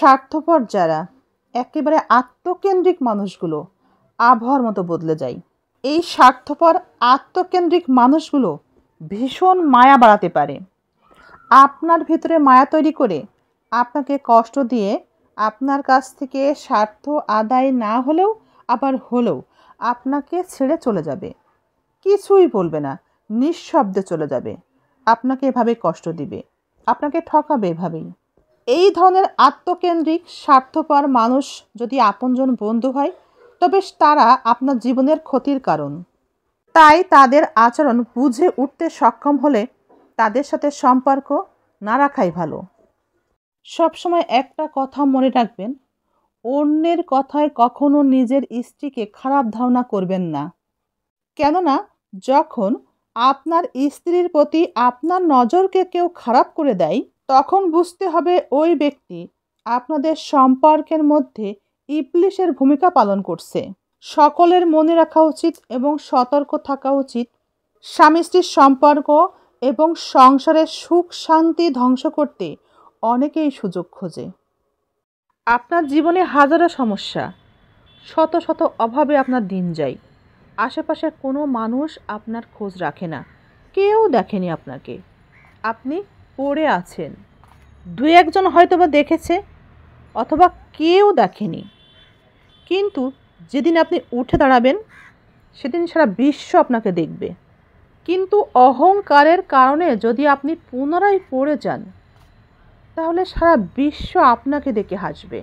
স্বার্থপর যারা, একেবারে আত্মকেন্দ্রিক মানুষগুলো আবহাওয়ার মতো বদলে যায়। এই স্বার্থপর আত্মকেন্দ্রিক মানুষগুলো ভীষণ মায়া বাড়াতে পারে। আপনার ভিতরে মায়া তৈরি করে আপনাকে কষ্ট দিয়ে আপনার কাছ থেকে স্বার্থ আদায় না হলেও আবার হলেও আপনাকে ছেড়ে চলে যাবে, কিছুই বলবে না, নিঃশব্দে চলে যাবে, আপনাকে এভাবে কষ্ট দিবে, আপনাকে ঠকাবে এভাবেই। এই ধরনের আত্মকেন্দ্রিক স্বার্থপর মানুষ যদি আপনজন বন্ধু হয়, তবে তারা আপনার জীবনের ক্ষতির কারণ। তাই তাদের আচরণ বুঝে উঠতে সক্ষম হলে তাদের সাথে সম্পর্ক না রাখাই ভালো। সবসময় একটা কথা মনে রাখবেন, অন্যের কথায় কখনো নিজের স্ত্রীকে খারাপ ধারণা করবেন না। কেননা যখন আপনার স্ত্রীর প্রতি আপনার নজরকে কেউ খারাপ করে দেয়, তখন বুঝতে হবে ওই ব্যক্তি আপনাদের সম্পর্কের মধ্যে ইবলিশের ভূমিকা পালন করছে। সকলের মনে রাখা উচিত এবং সতর্ক থাকা উচিত, স্বামী স্ত্রীর সম্পর্ক এবং সংসারের সুখ শান্তি ধ্বংস করতে অনেকেই সুযোগ খোঁজে। আপনার জীবনে হাজারো সমস্যা, শত শত অভাবে আপনার দিন যায়, আশেপাশে কোনো মানুষ আপনার খোঁজ রাখে না, কেউ দেখেনি আপনাকে, আপনি পড়ে আছেন। দু একজন হয়তো বা দেখেছে অথবা কেউ দেখেনি, কিন্তু যেদিন আপনি উঠে দাঁড়াবেন সেদিন সারা বিশ্ব আপনাকে দেখবে। কিন্তু অহংকারের কারণে যদি আপনি পুনরায় পড়ে যান, তাহলে সারা বিশ্ব আপনাকে দেখে হাসবে।